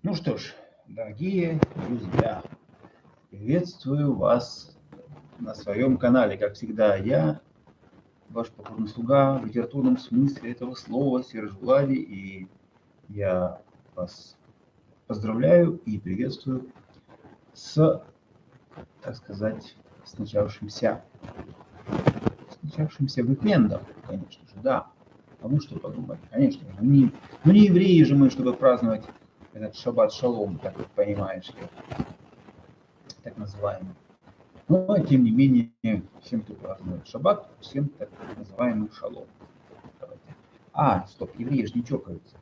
Ну что ж, дорогие друзья, приветствую вас на своем канале. Как всегда, я, ваш покорный слуга, в литературном смысле этого слова, Результат, и я вас поздравляю и приветствую с, так сказать, с начавшимся уикендом, конечно же, да. Кому что подумать? Конечно же, не евреи же мы, чтобы праздновать этот шаббат шалом, так вот понимаешь ли, так называемый. Но, тем не менее, всем, кто празднует шаббат, всем так называемый шалом. Давайте. Стоп, евреи же не чокаются.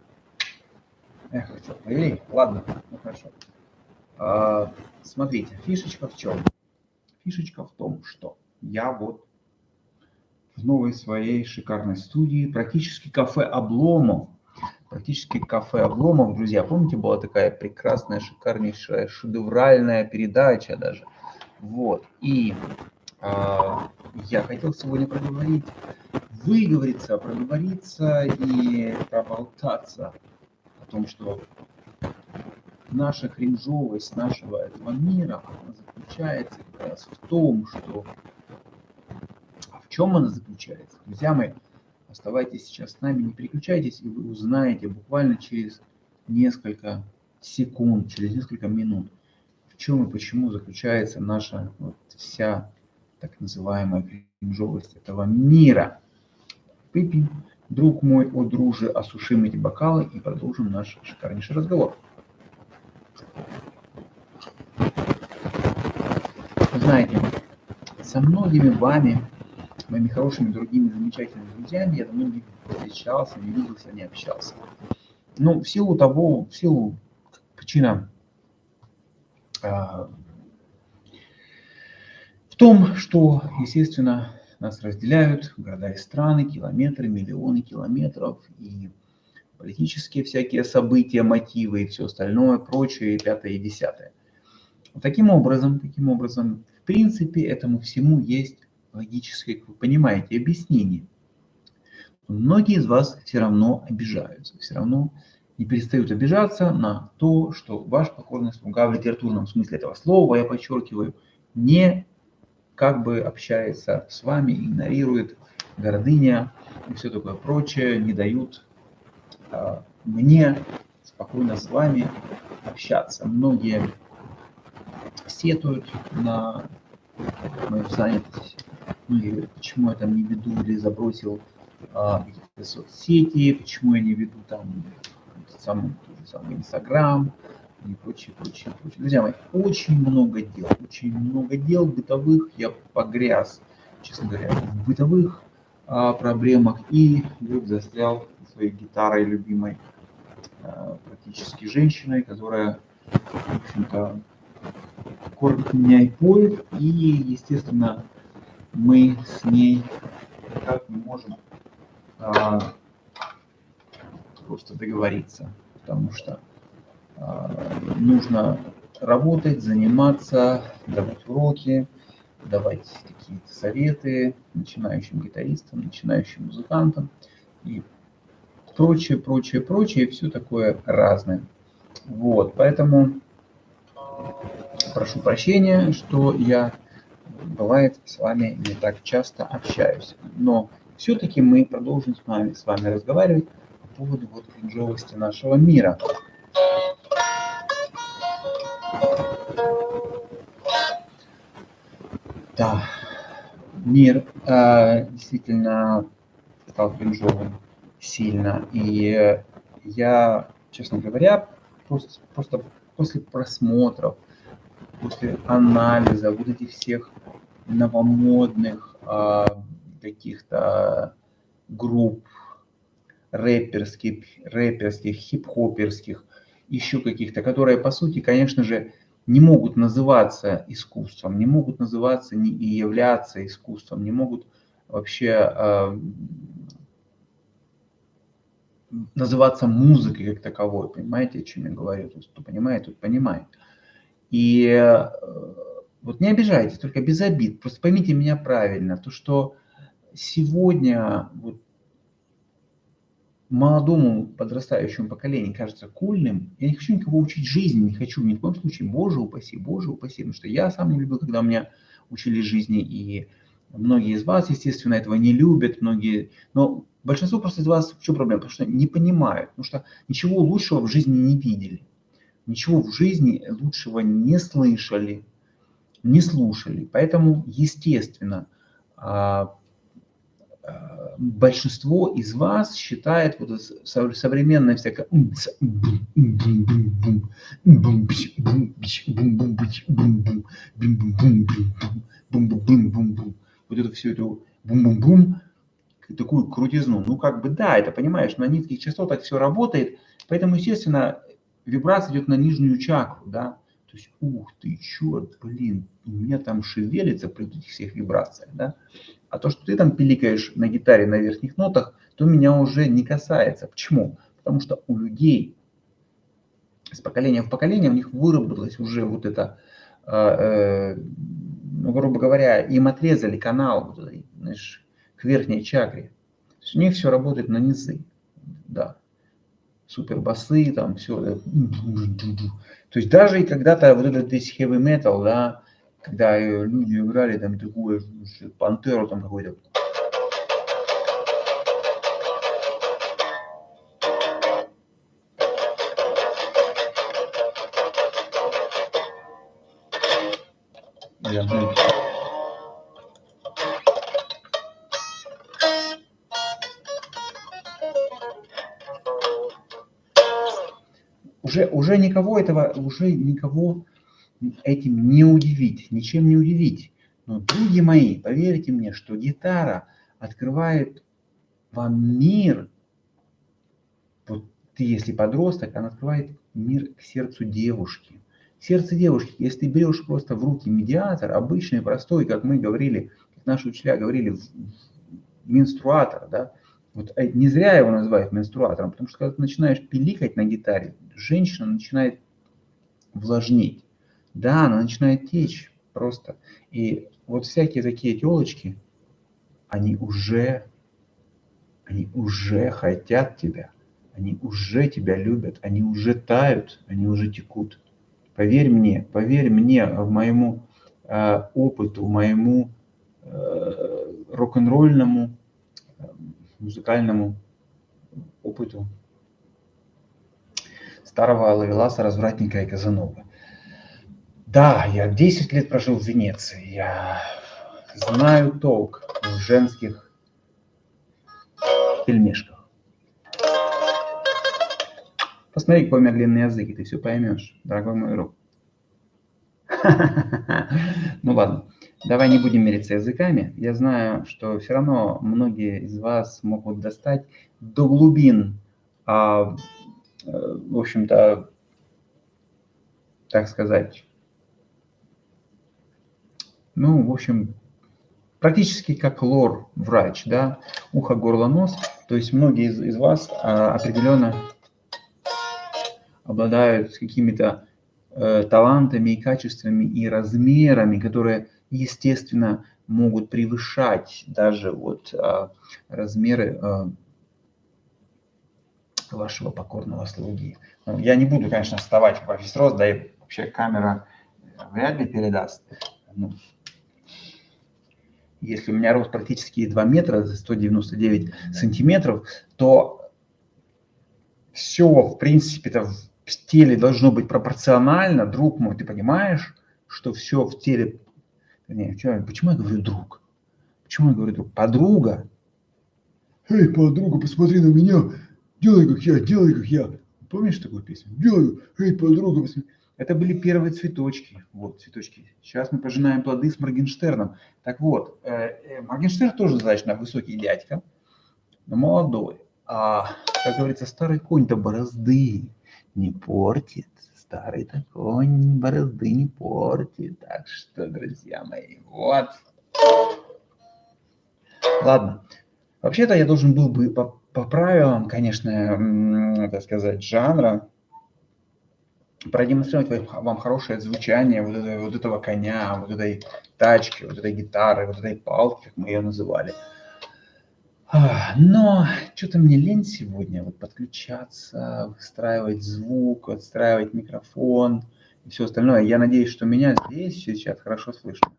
Эх, что, евреи? Ладно, ну хорошо. Смотрите, фишечка в чем? Фишечка в том, что я вот в новой своей шикарной студии, практически кафе Обломов. Друзья, помните, была такая прекрасная, шикарнейшая, шедевральная передача даже. Вот, и я хотел сегодня проговориться и проболтаться о том, что наша кринжовость нашего этого мира заключается как раз в том, что... В чем она заключается? Друзья мои, оставайтесь сейчас с нами, не переключайтесь, и вы узнаете буквально через несколько секунд, через несколько минут, в чем и почему заключается наша вот вся так называемая кринжовость этого мира. Выпьем, друг мой, о друже, осушим эти бокалы и продолжим наш шикарнейший разговор. Вы знаете, со многими вами, моими хорошими, другими, замечательными друзьями, я давно не встречался, не виделся, не общался. Но причина в том, что, естественно, нас разделяют города и страны, километры, миллионы километров, и политические всякие события, мотивы и все остальное, прочее, пятое и десятое. Вот таким образом, в принципе, этому всему есть логическое, как вы понимаете, объяснение. Но многие из вас все равно обижаются, все равно не перестают обижаться на то, что ваш покорный слуга в литературном смысле этого слова, я подчеркиваю, не как бы общается с вами, игнорирует, гордыня и все такое прочее, не дают мне спокойно с вами общаться. Многие сетуют на мою занятость, многие говорят, почему я там не веду или забросил какие-то соцсети, почему я не веду там тот же самый Инстаграм и прочее. Друзья мои, очень много дел бытовых, я погряз, честно говоря, в бытовых проблемах и вдруг застрял своей гитарой любимой, практически женщиной, которая, в общем-то, кормит меня и поет, и, естественно, мы с ней никак не можем просто договориться, потому что нужно работать, заниматься, давать уроки, давать какие-то советы начинающим гитаристам, начинающим музыкантам и прочее, и все такое разное. Вот, поэтому прошу прощения, что я, бывает, с вами не так часто общаюсь, но все-таки мы продолжим с вами разговаривать по поводу вот кринжовости нашего мира. Да, мир действительно стал кринжовым сильно, и я, честно говоря, просто после просмотров, после анализа вот этих всех новомодных каких-то групп рэперских, хип-хоперских, еще каких-то, которые, по сути, конечно же, не могут называться искусством, не могут называться и являться искусством, не могут вообще называться музыкой как таковой. Понимаете, о чем я говорю? То есть, кто понимает, тот понимает. И вот не обижайтесь, только без обид. Просто поймите меня правильно, то, что сегодня вот молодому подрастающему поколению кажется кульным, я не хочу никого учить жизни, не хочу ни в коем случае, боже упаси, потому что я сам не любил, когда меня учили жизни, и многие из вас, естественно, этого не любят, но большинство просто из вас, в чем проблема? Потому что не понимают, потому что ничего лучшего в жизни не видели, ничего в жизни лучшего не слышали, не слушали, поэтому, естественно, большинство из вас считает вот современное всякое вот это все это бум-бум-бум, такую крутизну. Ну как бы да, это понимаешь, на низких частотах все работает, поэтому, естественно, вибрация идет на нижнюю чакру, да. То есть, ух ты, черт, блин, у меня там шевелится при этих всех вибрациях, да. А то, что ты там пиликаешь на гитаре на верхних нотах, то меня уже не касается. Почему? Потому что у людей с поколения в поколение у них выработалось уже вот это, ну, грубо говоря, им отрезали канал, вот этой, знаешь, к верхней чакре. То есть у них все работает на низы, да. Супер басы, там все. То есть даже и когда-то вот этот весь heavy metal, да, когда люди играли там такую пантеру там какой-то. Уже никого этим не удивить, ничем не удивить. Но, друзья мои, поверьте мне, что гитара открывает вам мир. Вот ты, если подросток, она открывает мир к сердцу девушки. Сердце девушки, если ты берешь просто в руки медиатор, обычный, простой, как мы говорили, как наши учителя говорили, менструатор, да, вот не зря его называют менструатором, потому что когда ты начинаешь пиликать на гитаре, женщина начинает влажнеть. Да, она начинает течь просто. И вот всякие такие телочки, они уже хотят тебя. Они уже тебя любят, они уже тают, они уже текут. Поверь мне, моему опыту, моему рок-н-ролльному, музыкальному опыту старого ловеласа, развратника и Казановы. Да, я 10 лет прожил в Венеции, я знаю толк в женских пельмешках. Посмотри, какой у меня длинный язык, и ты все поймешь, дорогой мой друг. Ну ладно, давай не будем мериться языками. Я знаю, что все равно многие из вас могут достать до глубин, в общем-то, так сказать, ну, в общем, практически как лор-врач, да, ухо, горло, нос. То есть многие из вас определенно обладают какими-то талантами и качествами и размерами, которые, естественно, могут превышать даже вот размеры вашего покорного слуги. Ну, я не буду, конечно, вставать во весь рост, да и вообще камера вряд ли передаст. Ну, если у меня рост практически 2 метра, 199 сантиметров, то все, в принципе-то, в теле должно быть пропорционально. Друг мой, ты понимаешь, что все в теле... Не, почему я говорю друг? Почему я говорю друг? Подруга. Эй, подруга, посмотри на меня. Делай, как я. Помнишь такую песню? Делаю. Эй, подруга, посмотри. Это были первые цветочки. Вот, цветочки. Сейчас мы пожинаем плоды с Моргенштерном. Так вот, Моргенштерн тоже достаточно высокий дядька, но молодой. А, как говорится, старый конь-то борозды не портит. Старый-то конь борозды не портит. Так что, друзья мои, вот. Ладно. Вообще-то я должен был бы по правилам, конечно, так сказать, жанра, продемонстрировать вам хорошее звучание вот этого коня, вот этой тачки, вот этой гитары, вот этой палки, как мы ее называли. Но что-то мне лень сегодня вот подключаться, выстраивать звук, отстраивать микрофон и все остальное. Я надеюсь, что меня здесь сейчас хорошо слышно.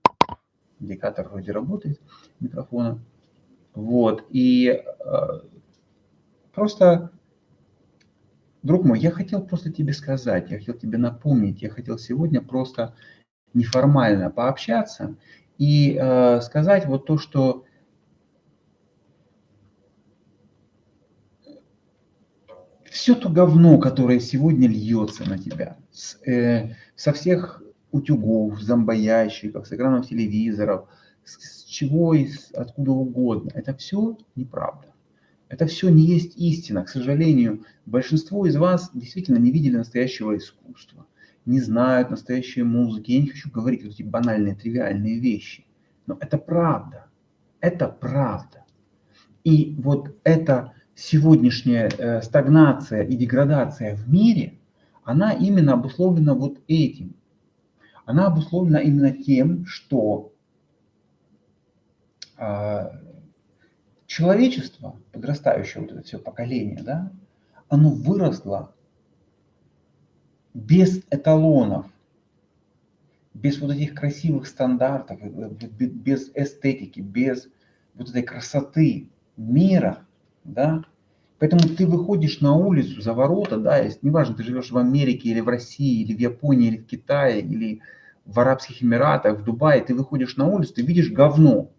Индикатор вроде работает микрофона. Вот. И просто, друг мой, я хотел просто тебе сказать, я хотел тебе напомнить, я хотел сегодня просто неформально пообщаться и сказать вот то, что все то говно, которое сегодня льется на тебя, со всех утюгов, зомбоящиков, с экранов телевизоров, с чего, откуда угодно, это все неправда. Это все не есть истина. К сожалению, большинство из вас действительно не видели настоящего искусства, не знают настоящей музыки. Я не хочу говорить вот эти банальные, тривиальные вещи. Но это правда. Это правда. И вот эта сегодняшняя стагнация и деградация в мире, она именно обусловлена вот этим. Она обусловлена именно тем, что человечество, подрастающее вот это все поколение, да, оно выросло без эталонов, без вот этих красивых стандартов, без эстетики, без вот этой красоты мира, да. Поэтому ты выходишь на улицу, за ворота, да, если, неважно, ты живешь в Америке или в России, или в Японии, или в Китае, или в Арабских Эмиратах, в Дубае, ты выходишь на улицу, ты видишь говно.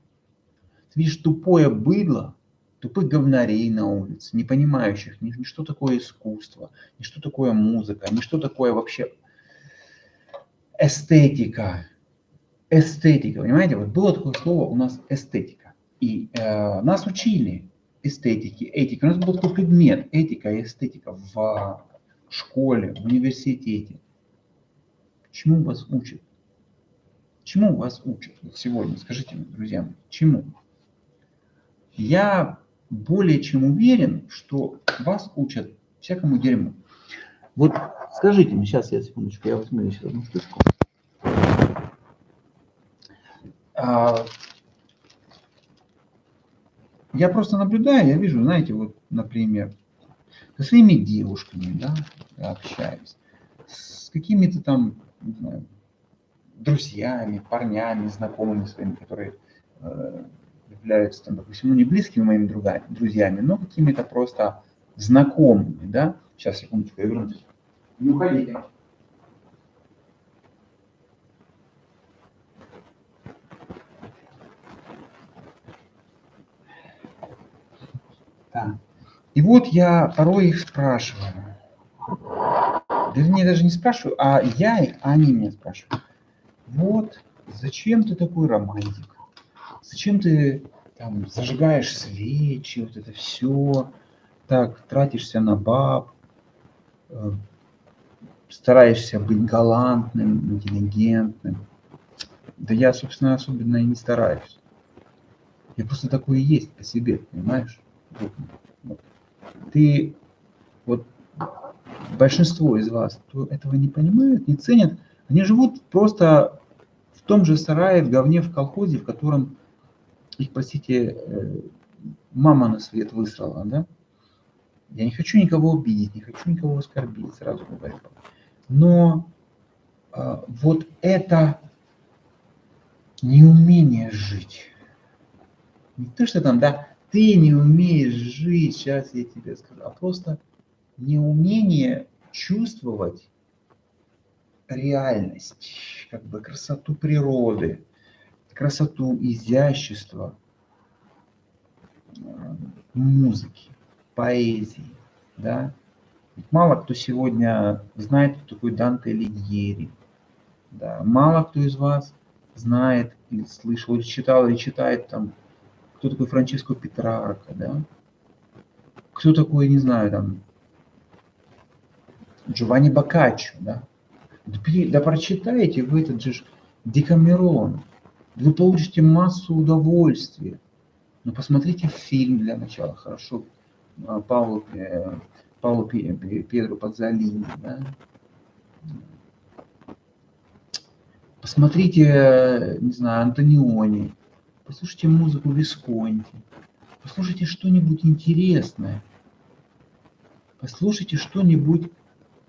Ты видишь тупое быдло, тупых говнарей на улице, не понимающих ни что такое искусство, ни что такое музыка, ни что такое вообще эстетика. Эстетика, понимаете? Вот было такое слово у нас эстетика. И нас учили эстетике, этике. У нас был такой предмет этика и эстетика в школе, в университете. Чему вас учат? Чему вас учат вот сегодня? Скажите мне, друзья мои, чему? Я более чем уверен, что вас учат всякому дерьму. Вот скажите мне, сейчас я секундочку, я возьму еще одну штучку. Я просто наблюдаю, я вижу, знаете, вот, например, со своими девушками, да, я общаюсь, с какими-то там, не знаю, друзьями, парнями, знакомыми своими, которые являются, там, допустим, ну, не близкими моими друзьями, но какими-то просто знакомыми, да. Сейчас, секундочку, я вернусь. Не уходите. Да. И вот я порой их спрашиваю. Вернее, даже не спрашиваю, а они меня спрашивают. Вот, зачем ты такой романтик? Зачем ты там зажигаешь свечи, вот это все, так тратишься на баб, стараешься быть галантным, интеллигентным? Да я, собственно, особенно и не стараюсь. Я просто такой и есть по себе, понимаешь? Вот. Ты, вот большинство из вас, кто этого не понимают, не ценят, они живут просто в том же сарае, в говне, в колхозе, в котором их, простите, мама на свет высрала, да? Я не хочу никого обидеть, не хочу никого оскорбить, сразу говорю. Но вот это неумение жить. Не то, что там, да, ты не умеешь жить, сейчас я тебе скажу, а просто неумение чувствовать реальность, как бы красоту природы, красоту изящества музыки, поэзии, да. Ведь мало кто сегодня знает, кто такой Данте Алигьери, да. Мало кто из вас знает, или слышал, или читал, или читает там, кто такой Франческо Петрарка, да. Кто такой, не знаю, там, Джованни Боккаччо, да. Да прочитайте вы этот же Декамерон, вы получите массу удовольствия. Но посмотрите фильм для начала, хорошо, Пауло Пьетро Пазолини, да. Посмотрите, не знаю, Антониони, послушайте музыку Висконти, Послушайте что-нибудь интересное. Послушайте что-нибудь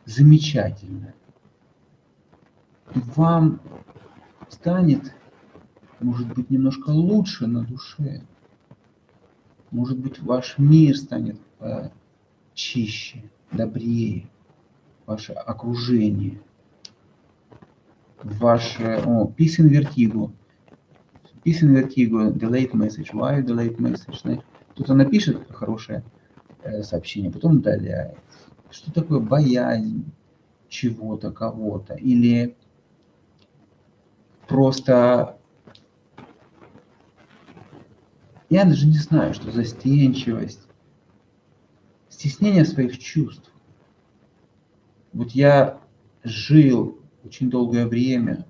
замечательное. И вам станет, может быть, немножко лучше на душе. Может быть, ваш мир станет чище, добрее. Ваше окружение. Ваше... Peace in vertigo. Peace in vertigo, delayed message. Why delayed message? Знаете, кто-то напишет хорошее сообщение, потом удаляет. Что такое боязнь чего-то, кого-то? Или просто... Я даже не знаю, что застенчивость, стеснение своих чувств. Вот я жил очень долгое время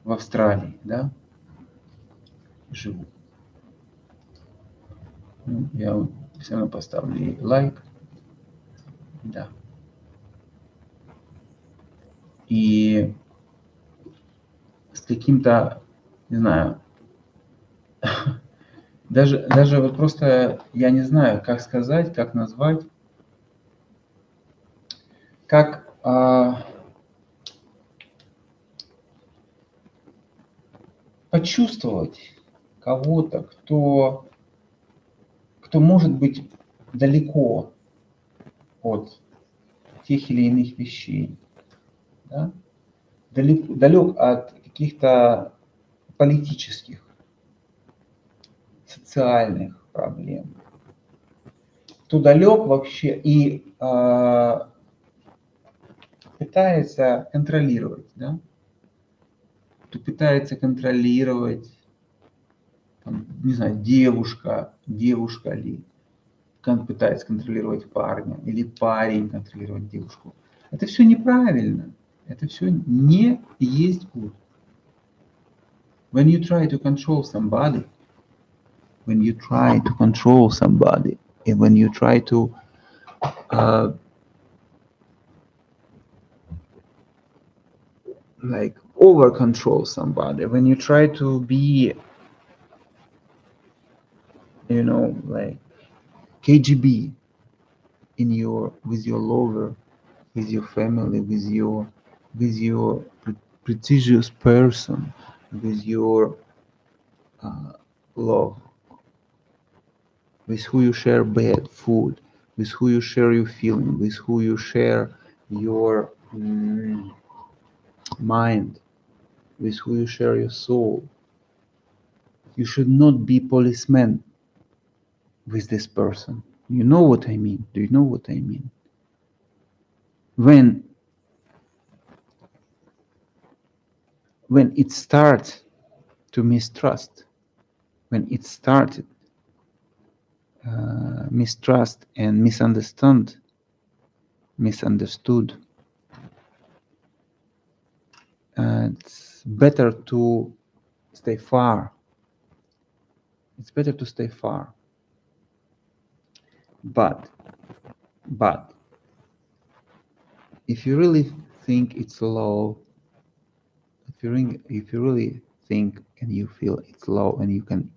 в Австралии, да? Живу. Я вот все равно поставлю ей лайк. Да. И с каким-то, не знаю, даже вот просто я не знаю, как сказать, как назвать, как почувствовать кого-то, кто может быть далеко от тех или иных вещей, да? далек от каких-то политических, социальных проблем, кто далек вообще и пытается контролировать, да? Кто пытается контролировать, там, не знаю, девушка ли, пытается контролировать парня, или парень контролировать девушку. Это все неправильно. Это все не есть good. When you try to control somebody, and when you try to like over control somebody, when you try to be, you know, like KGB in with your lover, with your family, with your prestigious person, with your love, with who you share bed, food, with who you share your feeling, with who you share your mind, with who you share your soul. You should not be policeman with this person. You know what I mean? Do you know what I mean? When it starts to mistrust, when it started mistrust and misunderstood, it's better to stay far. It's better to stay far. But if you really think it's low, if you really think and you feel it's low and you can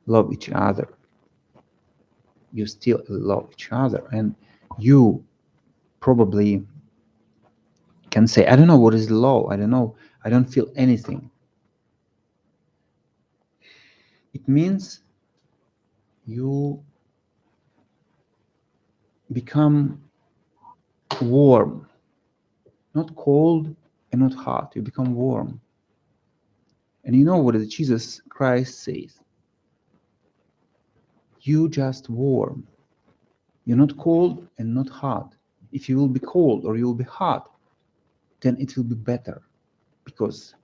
love each other, you still love each other, and you probably can say, I don't know what is low, I don't know, I don't feel anything. It means you become warm, not cold and not hot. You become warm. And you know what Jesus Christ says? You just warm. You're not cold and not hot. If you will be cold or you will be hot, then it will be better, because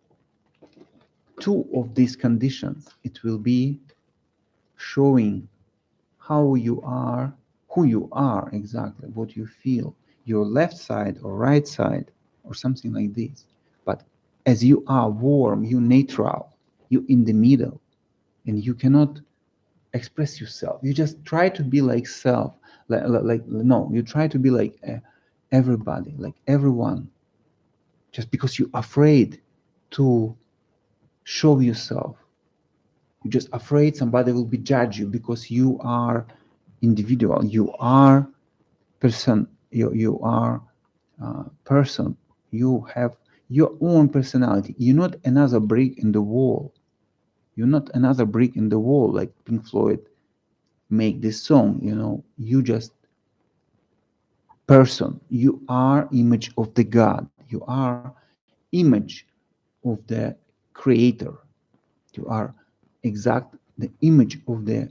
two of these conditions, it will be showing how you are, who you are exactly, what you feel, your left side or right side or something like this. But as you are warm, you neutral, you in the middle, and you cannot express yourself. You just try to be like self, no, you try to be like everybody, like everyone, just because you're afraid to show yourself You're just afraid somebody will be judge you because you are individual. You are person. You are person. You have your own personality. You're not another brick in the wall. You're not another brick in the wall like Pink Floyd make this song. You just person. You are image of the God. You are image of the Creator. You are exact the image of the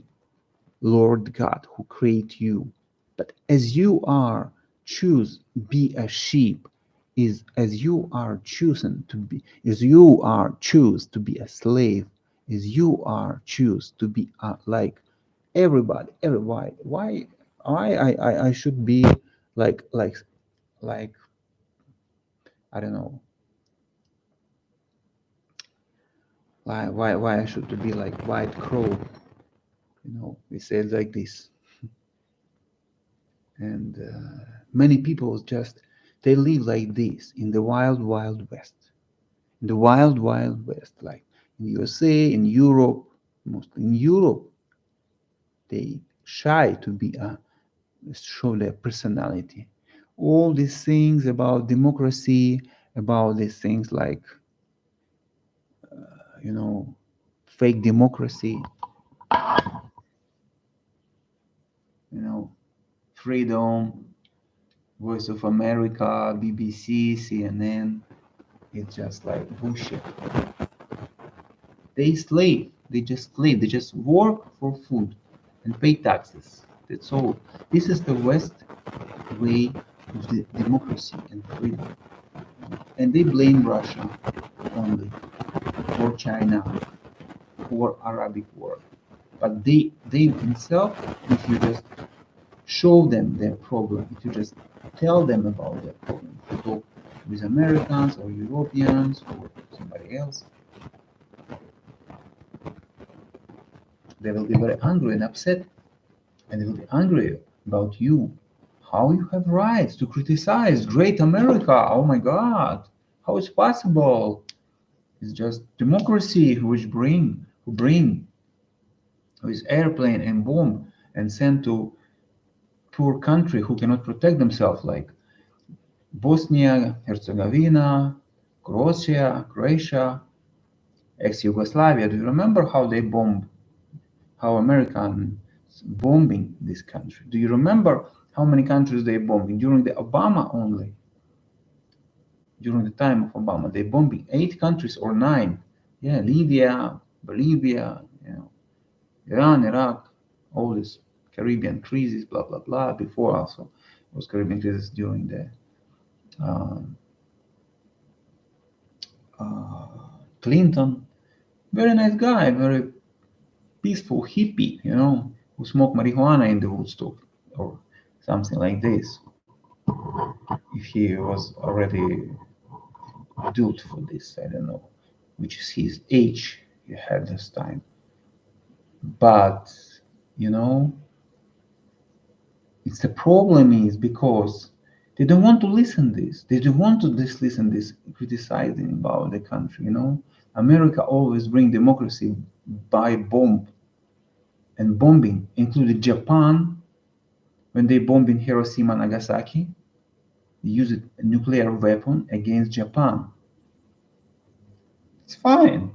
Lord God who create you. But as you are choose be a sheep, is as you are chosen to be, as you are choose to be a slave, as you are choose to be like everybody. Why I should be like like like I don't know why I should to be like white crow. We say it like this. And many people just they live like this in the wild west, in the wild west, like in USA, in Europe. Mostly in Europe they shy to be show their personality. All these things about democracy, about these things like fake democracy, freedom, Voice of America, BBC, CNN. It's just like bullshit. They slave. They just slave. They just work for food and pay taxes. That's all. This is the West way of the democracy and freedom. And they blame Russia only, or China, or Arabic world. But they themselves, if you just show them their problem, if you just tell them about their problem, if you talk with Americans or Europeans or somebody else, they will be very angry and upset, and they will be angry about you. How you have rights to criticize great America? Oh my God, how is possible? It's just democracy who bring with airplane and bomb and send to poor country who cannot protect themselves, like Bosnia, Herzegovina, Croatia, ex-Yugoslavia. Do you remember how they bombed, how Americans bombing this country? Do you remember how many countries they bombing during the Obama only? During the time of Obama, they bombing 8 countries or 9. Yeah, Libya, Bolivia, Iran, Iraq, all this Caribbean crisis, blah blah blah. Before also was Caribbean crisis during the um, Clinton. Very nice guy, very peaceful hippie, who smoked marijuana in the Woodstock or something like this. If he was already adult for this, I don't know, which is his age he had this time. But it's the problem is because they don't want to listen this. They don't want to listen this criticizing about the country. America always bring democracy by bomb and bombing, including Japan. When they bomb in Hiroshima and Nagasaki, they used a nuclear weapon against Japan. It's fine.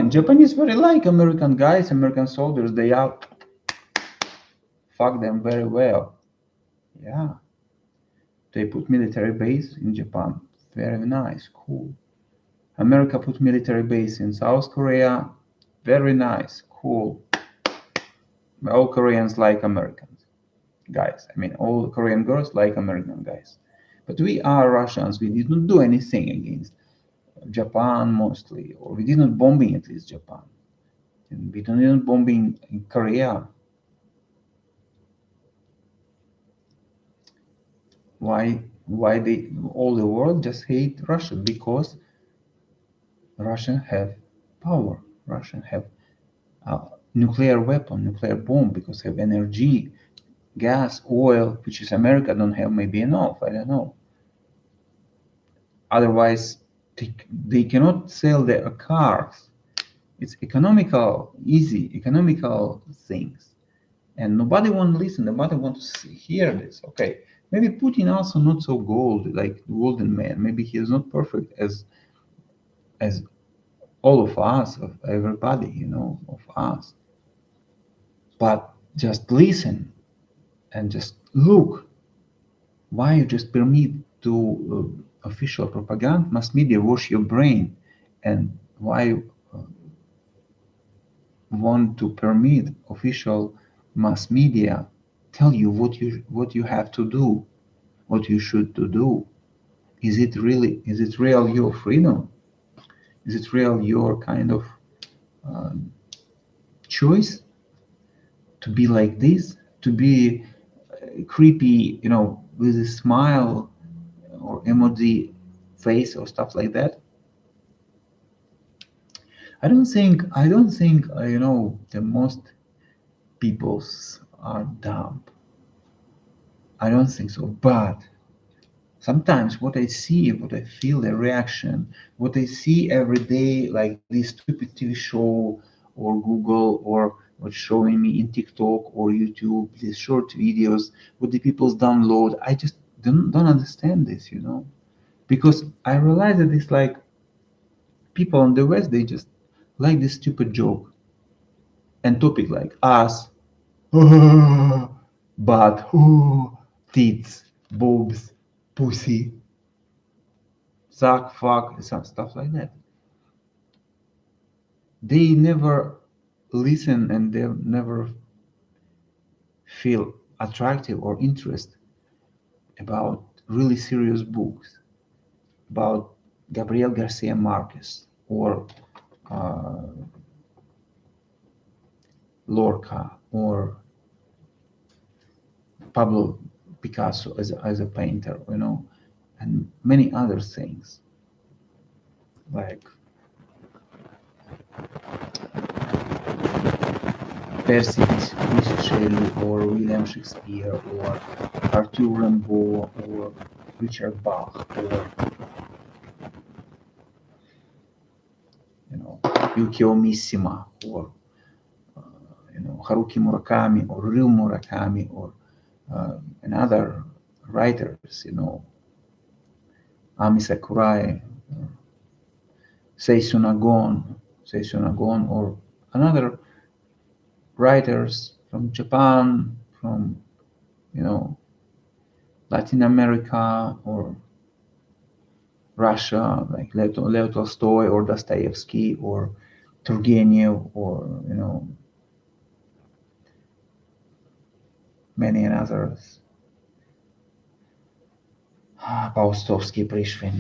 Japanese very like American guys, American soldiers. They out, fuck them very well. Yeah, they put military base in Japan. Very nice, cool. America put military base in South Korea. Very nice, cool. All Koreans like Americans guys. I mean, all Korean girls like American guys. But we are Russians. We did not do anything against Japan mostly, or we did not bombing at least Japan. And we didn't bombing in Korea. Why they all the world just hate Russia? Because Russian have power. Russian have nuclear weapon, nuclear bomb, because have energy, gas, oil, which is America don't have maybe enough. I don't know. Otherwise, they cannot sell their cars It's economical, easy, economical things. And nobody want to listen, nobody want to hear this. Okay, maybe Putin also not so golden man. Maybe he is not perfect as all of us, of everybody, of us. But just listen and just look. Why you just permit to official propaganda, mass media wash your brain, and why you want to permit official mass media tell you what you have to do, what you should to do? Is it real your freedom? Is it real your kind of choice to be like this, to be creepy, with a smile or emoji face or stuff like that? I don't think the most peoples are dumb. I don't think so. But sometimes what I see, what I feel, the reaction, what I see every day, like this stupid TV show or Google or what's showing me in TikTok or YouTube, these short videos, what the people download, I just don't understand this, because I realize that it's like people in the West, they just like this stupid joke and topic like us, butt, tits, boobs, pussy, suck, fuck, some stuff like that. They never listen and they never feel attractive or interest about really serious books, about Gabriel Garcia Marquez or Lorca or Pablo Picasso as a painter, and many other things like Percy Bysshe Shelley or William Shakespeare or Arthur Rimbaud or Richard Bach or Yukio Mishima or Haruki Murakami or Ryu Murakami or and other writers, Ami Sakurai, Seishu Nagon, or another writers from Japan, from Latin America or Russia, like Leo Tolstoy or Dostoevsky or Turgenev or many others, Paustovsky, Prishvin,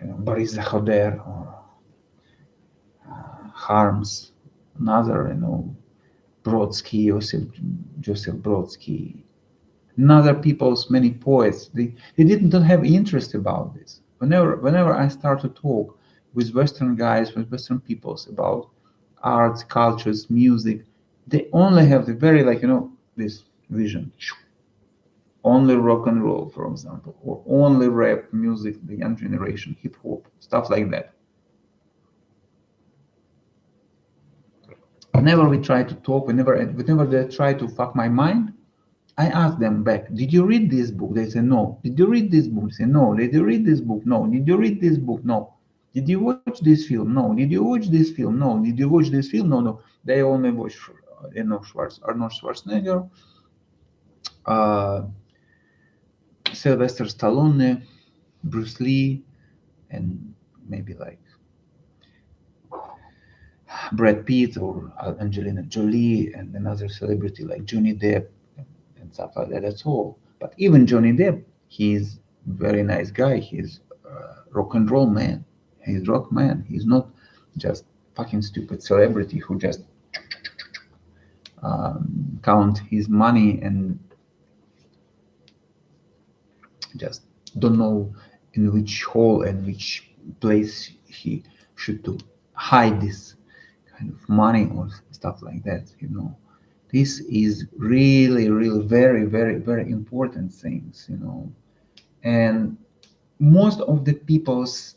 and Boris Zakhoder or Harms, another, Brodsky, Joseph Brodsky, and other people's many poets. They don't have interest about this. Whenever I start to talk with Western guys, with Western peoples about arts, cultures, music, they only have the very this vision. Only rock and roll, for example, or only rap music, the young generation, hip hop, stuff like that. Whenever we try to talk, whenever they try to fuck my mind, I ask them back, did you read this book? They say no. Did you read this book? They say no. Did you read this book? No. Did you read this book? No. Did you watch this film? No. Did you watch this film? No. Did you watch this film? No. They only watch Arnold Schwarzenegger, Sylvester Stallone, Bruce Lee, and maybe like Brad Pitt or Angelina Jolie and another celebrity like Johnny Depp and stuff like that. That's all. But even Johnny Depp, he's a very nice guy. He's a rock and roll man. He's rock man. He's not just fucking stupid celebrity who just count his money and just don't know in which hole and which place he should to hide this kind of money or stuff like that. This is really, really very, very, very important things. And most of the people's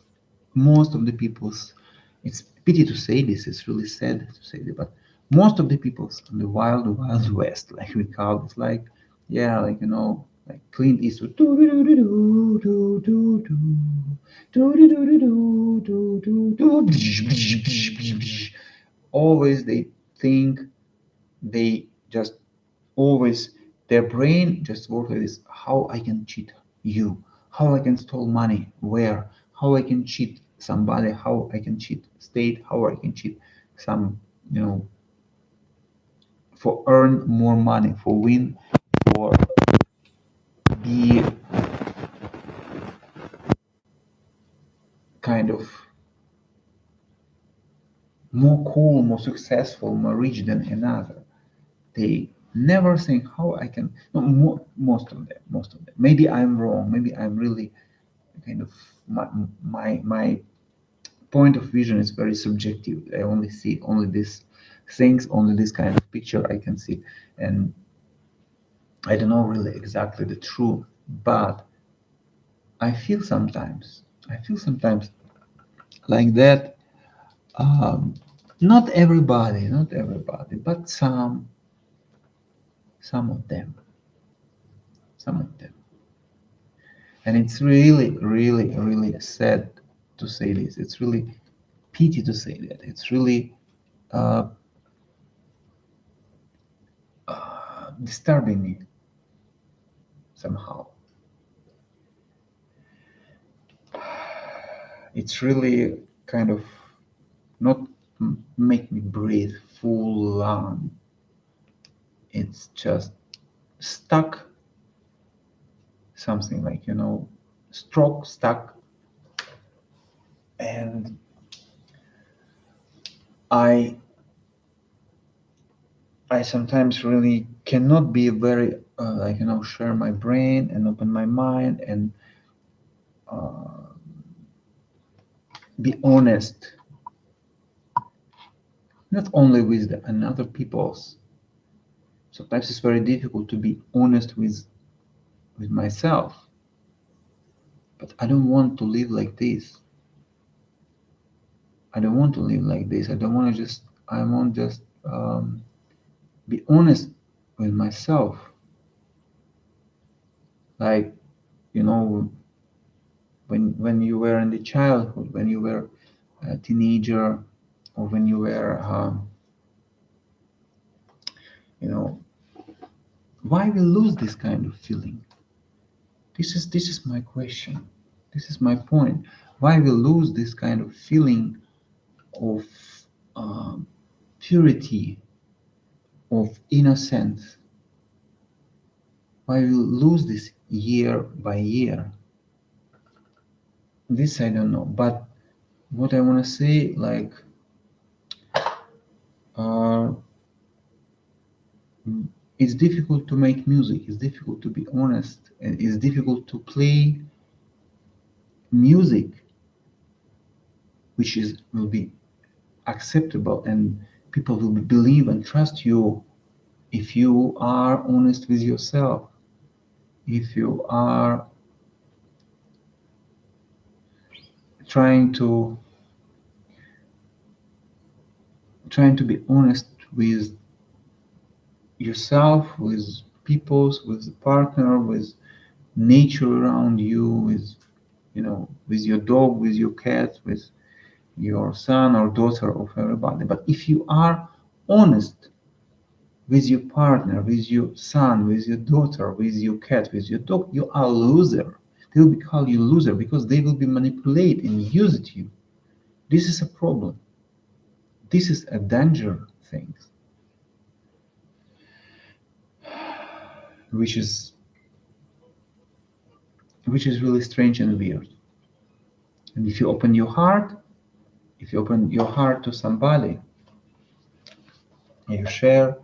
it's pity to say this, it's really sad to say this, but most of the people in the wild west, like we call it, like, yeah, like, like Clint Eastwood, always they think, they just always, their brain just works like this: how I can cheat you, how I can steal money, where, how I can cheat somebody, how I can cheat state, how I can cheat some, for earn more money, for win, for be kind of more cool, more successful, more rich than another. They never think how I can. No, most of them. Maybe I'm wrong. Maybe I'm really kind of, my point of vision is very subjective. I only see only these things, only this kind of picture I can see, and I don't know really exactly the truth. But I feel sometimes like that. Not everybody, but some of them, and it's really, really, really sad to say this. It's really pity to say that. It's really disturbing me somehow. It's really kind of not make me breathe full on. It's just stuck, something like, stuck, and I sometimes really cannot be very share my brain and open my mind and be honest, not only with another people's. Sometimes it's very difficult to be honest with myself, but I don't want to live like this. I don't want to live like this. I want just be honest with myself. Like, when you were in the childhood, when you were a teenager, or when you were, why we lose this kind of feeling? This is my question. This is my point. Why we lose this kind of feeling of purity, of innocence? Why we lose this year by year? This I don't know. But what I want to say, like, it's difficult to make music. It's difficult to be honest, and it's difficult to play music which will be acceptable, and people will believe and trust you if you are honest with yourself, if you are trying to be honest with yourself, with people, with the partner, with nature around you, with your dog, with your cat, with your son or daughter, of everybody. But if you are honest with your partner, with your son, with your daughter, with your cat, with your dog, you are a loser. They will call you loser because they will be manipulated and use it you. This is a problem. This is a danger thing, which is really strange and weird. And if you open your heart to somebody, you share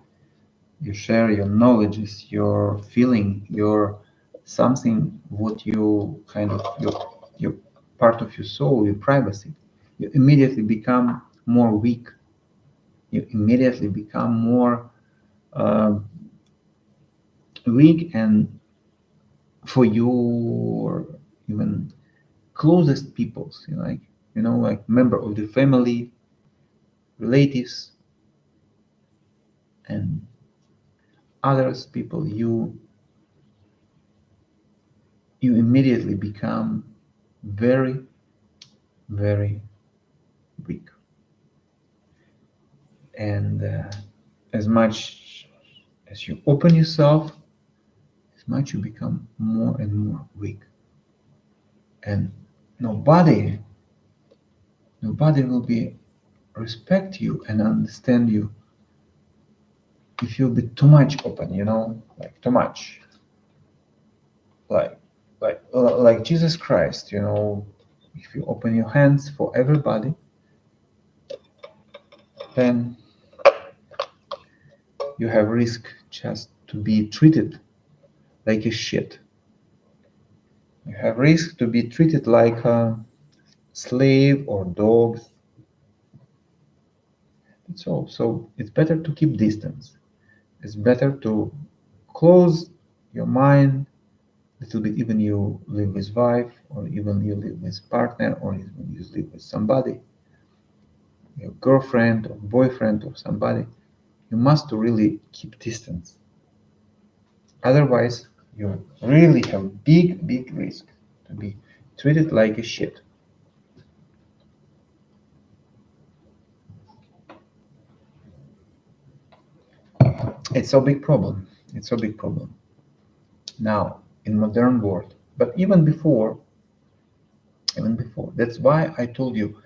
your knowledge, your feeling, your something, what you kind of your part of your soul, your privacy, you immediately become more weak. You immediately become more weak, and for your even closest peoples, like member of the family, relatives and others, people, you immediately become very, very weak. And as much as you open yourself, as much you become more and more weak. And nobody will be respect you and understand you if you'll be too much open, like too much. Like Jesus Christ, if you open your hands for everybody, then you have risk just to be treated like a shit. You have risk to be treated like a slave or dogs. That's all. So it's better to keep distance. It's better to close your mind a little bit, even you live with wife, or even you live with partner, or even you live with somebody, your girlfriend or boyfriend or somebody. You must really keep distance. Otherwise, you really have big risk to be treated like a shit. It's a big problem. It's a big problem now in modern world. But even before, that's why I told you,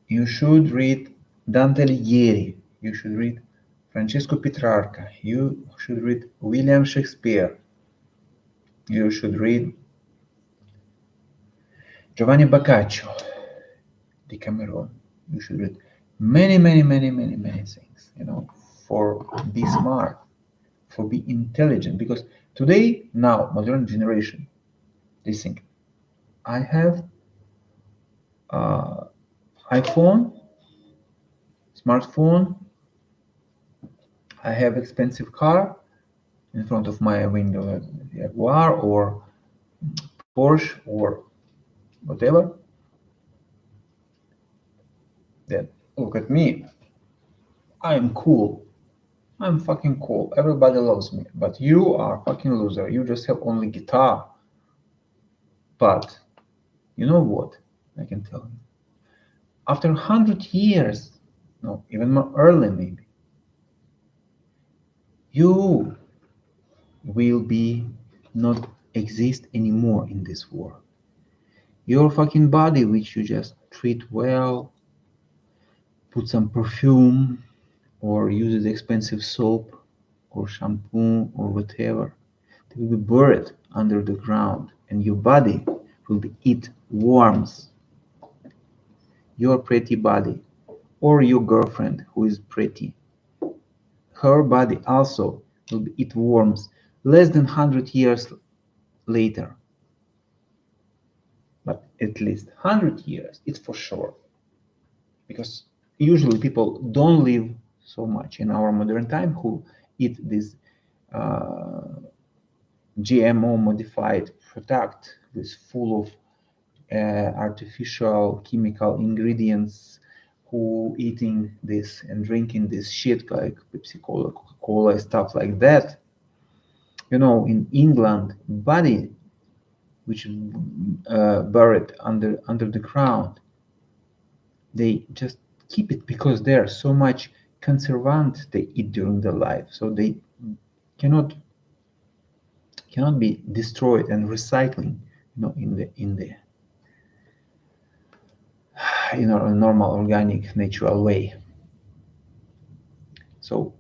you should read Dante Alighieri, you should read Francesco Petrarca, you should read William Shakespeare, you should read Giovanni Boccaccio, Decameron. You should read many things, for be smart, for be intelligent. Because today, now, modern generation, they think, I have iPhone, smartphone, I have expensive car in front of my window, Jaguar or Porsche or whatever. Then look at me. I'm cool. I'm fucking cool. Everybody loves me. But you are fucking loser. You just have only guitar. But you know what? I can tell you. After 100 years, no, even more early maybe, you will be not exist anymore in this world. Your fucking body, which you just treat well, put some perfume, or uses expensive soap or shampoo or whatever, they will be buried under the ground, and your body will be eat worms. Your pretty body, or your girlfriend who is pretty, her body also will be eat worms less than 100 years later. But at least 100 years, it's for sure. Because usually people don't live so much in our modern time who eat this GMO modified product, this full of artificial chemical ingredients, who eating this and drinking this shit like Pepsi Cola, Coca-Cola, stuff like that. In England, body which buried under the ground, they just keep it because there's so much conservant they eat during their life, so they cannot be destroyed and recycling, in a normal, organic, natural way. So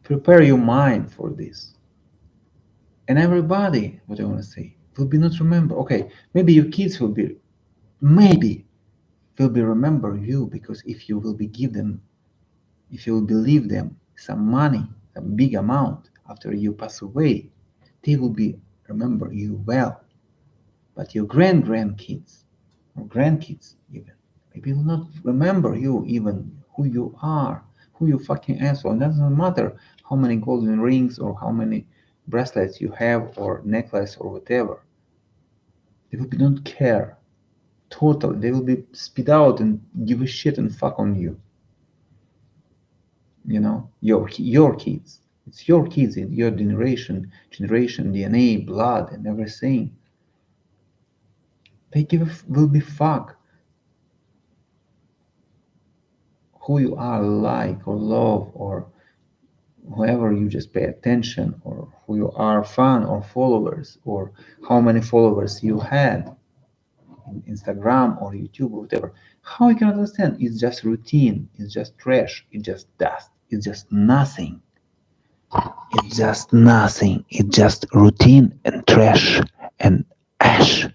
prepare your mind for this. And everybody, what I want to say, will be not remember. Okay, maybe your kids will be remember you, because if you will leave them some money, a big amount after you pass away, they will be remember you well. But your grandkids or grandkids even, maybe will not remember you, even who you are, who you fucking asshole. It doesn't matter how many golden rings or how many bracelets you have or necklace or whatever. They will not care. Totally. They will be spit out and give a shit and fuck on you. your kids. It's your kids in your generation, DNA, blood, and everything. They will be fuck who you are, like or love, or whoever you just pay attention, or who you are, fan or followers, or how many followers you had in Instagram or YouTube or whatever. How you can understand? It's just routine. It's just trash. It's just dust. It's just nothing. It's just nothing. It's just routine and trash and ash.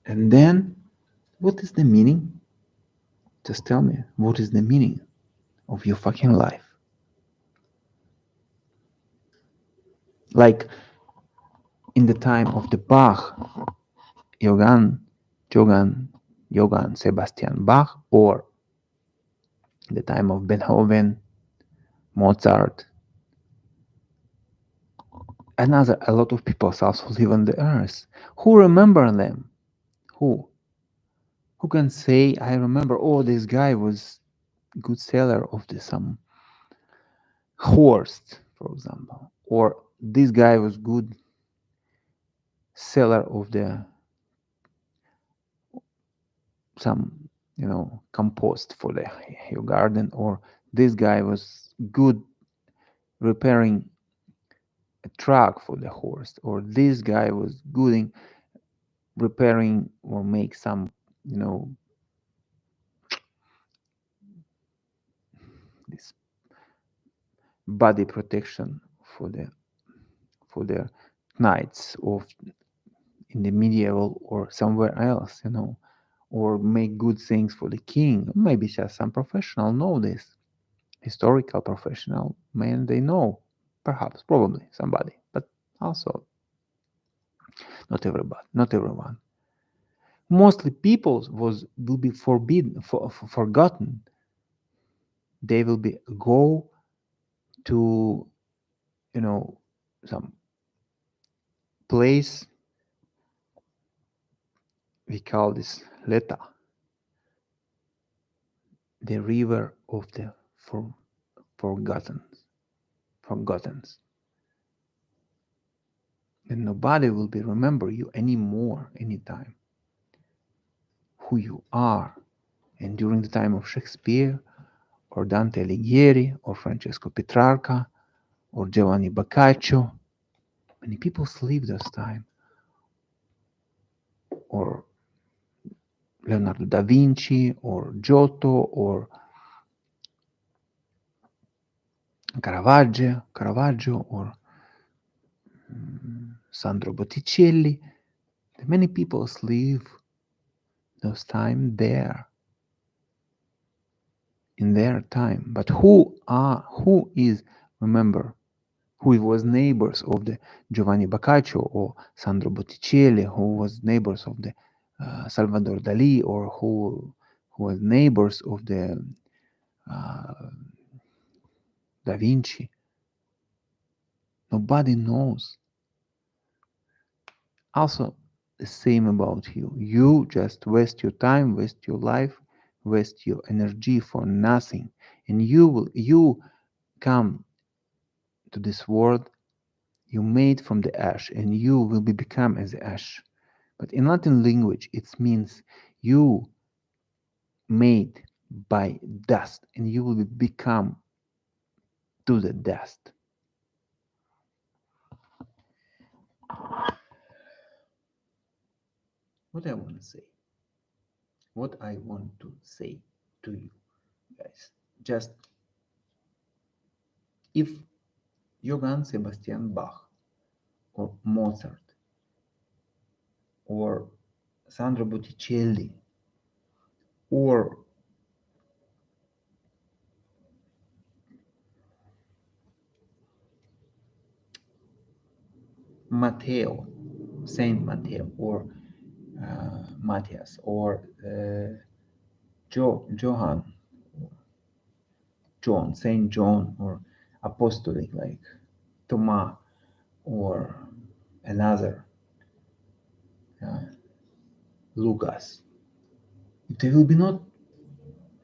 And then, what is the meaning? Just tell me, what is the meaning of your fucking life? Like in the time of the Bach, Johann Sebastian Bach, or the time of Beethoven, Mozart, a lot of people also live on the earth. Who remember them? Who? Who can say, I remember, oh, this guy was good seller of some horse, for example, or this guy was good seller of some compost for your garden, or this guy was good repairing a truck for the horse, or this guy was good in repairing or make some this body protection for the knights of in the medieval or somewhere else, or make good things for the king. Maybe just some professional know this, historical professional man, they know, perhaps, probably somebody, but also not everybody, not everyone. Mostly people will be forbidden, forgotten. They will be go to some place we call this Leta, the river of the forgotten. And nobody will be remember you anymore, anytime, who you are. And during the time of Shakespeare, or Dante Alighieri, or Francesco Petrarca, or Giovanni Boccaccio, many people sleep this time, or Leonardo da Vinci, or Giotto, or Caravaggio, or Sandro Botticelli. Many people sleep those time there, in their time. But who is, remember, who was neighbors of the Giovanni Boccaccio or Sandro Botticelli, who was neighbors of the Salvador Dali, or who was neighbors of the Da Vinci? Nobody knows. Also, the same about you. You just waste your time, waste your life, waste your energy for nothing. And you come to this world, you made from the ash, and you will become as ash. But in Latin language, it means you made by dust, and you will become to the dust. What I want to say, to you guys, just if Johann Sebastian Bach, or Mozart, or Sandro Botticelli, or Matteo, Saint Matteo, or Matthias, or Johann, John, Saint John, or apostolic like Thomas, or another Lucas, they will be not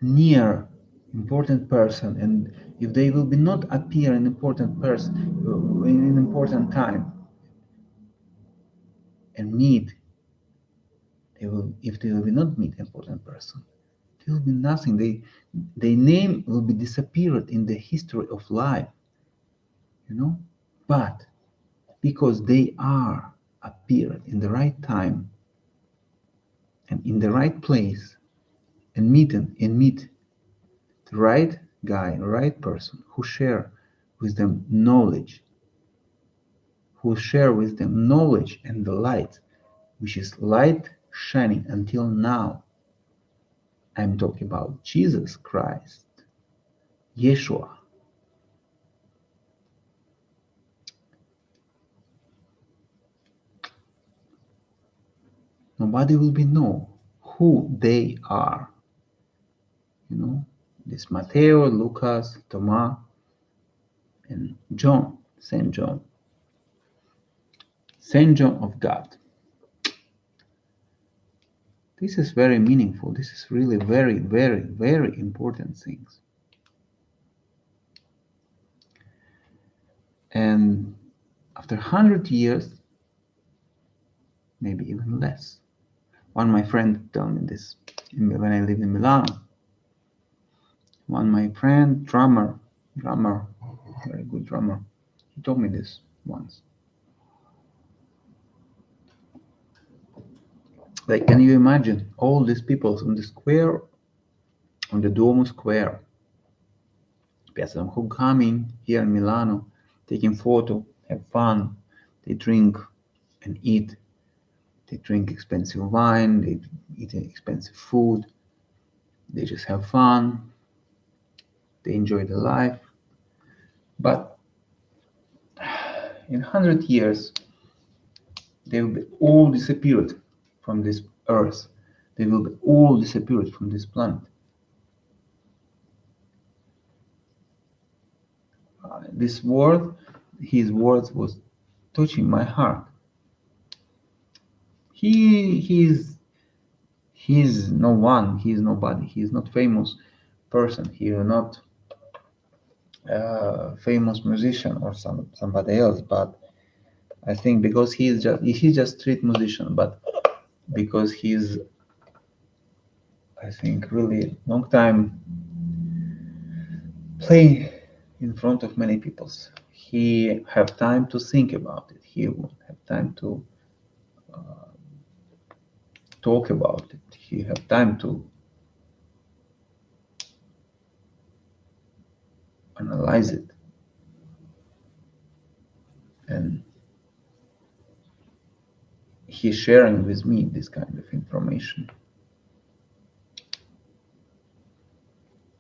near important person, and if they will be not appear in important person in an important time and meet, if they will not meet important person, there will be nothing. Their name will be disappeared in the history of life, but because they are appeared in the right time and in the right place and meet the right guy, right person who share with them knowledge, and the light, which is light shining until now. I'm talking about Jesus Christ, Yeshua. Nobody will be know who they are. This Matthew, Lucas, Thomas, and John, Saint John of God. This is very meaningful. This is really very, very, very important things. And after 100 years, maybe even less, one my friend told me this when I lived in Milano. One my friend, drummer, very good drummer, he told me this once. Like, can you imagine all these people on the square, on the Duomo Square, people who coming here in Milano, taking photo, have fun, they drink and eat, they drink expensive wine, they eat expensive food, they just have fun, they enjoy their life. But in 100 years, they will be all disappeared from this earth. They will be all disappeared from this planet. This word, his words was touching my heart. He's no one. He is nobody. He is not famous person. He is not famous musician or somebody else. But I think because he's just street musician, but because he's, I think, really long time playing in front of many people. He have time to think about it. He will have time to talk about it. He have time to analyze it. And he's sharing with me this kind of information.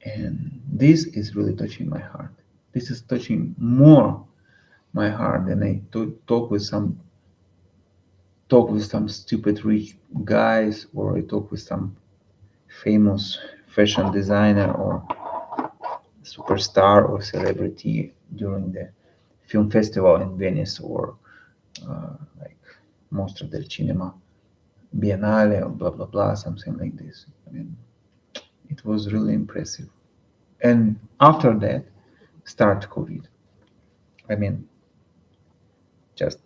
And this is really touching my heart. This is touching more my heart than I talk with some stupid rich guys, or I talk with some famous fashion designer or superstar or celebrity during the film festival in Venice, or like Mostra del Cinema Biennale, or blah blah blah, something like this. I mean, it was really impressive. And after that, start COVID. I mean, just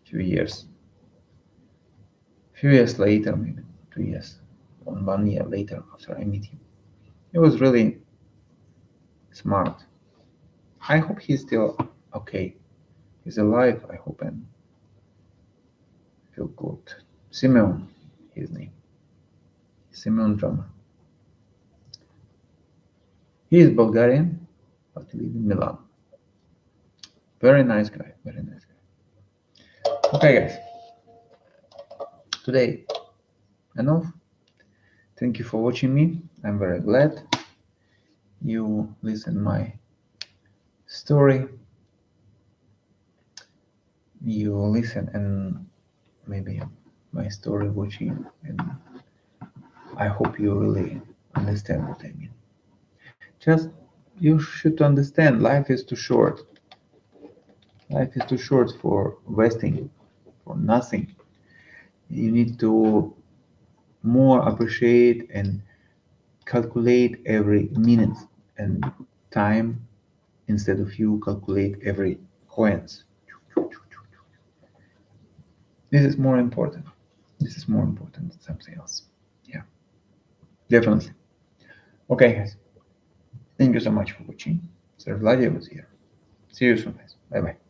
few years later, maybe 2 years, 1 year later after I meet him. He was really smart. I hope he's still okay. He's alive, I hope, and feel good. Simeon, his name. Simeon drummer. He is Bulgarian, but he lives in Milan. Very nice guy, very nice guy. Okay, guys. Today, enough. Thank you for watching me. I'm very glad you listen my story. You listen and maybe my story watching, and I hope you really understand what I mean. Just you should understand, life is too short. Life is too short for wasting, for nothing. You need to more appreciate and calculate every minute and time instead of you calculate every coins. This is more important. This is more important than something else. Yeah, definitely. Okay, guys. Thank you so much for watching. Sir Vladimir was here. See you soon, guys. Bye-bye.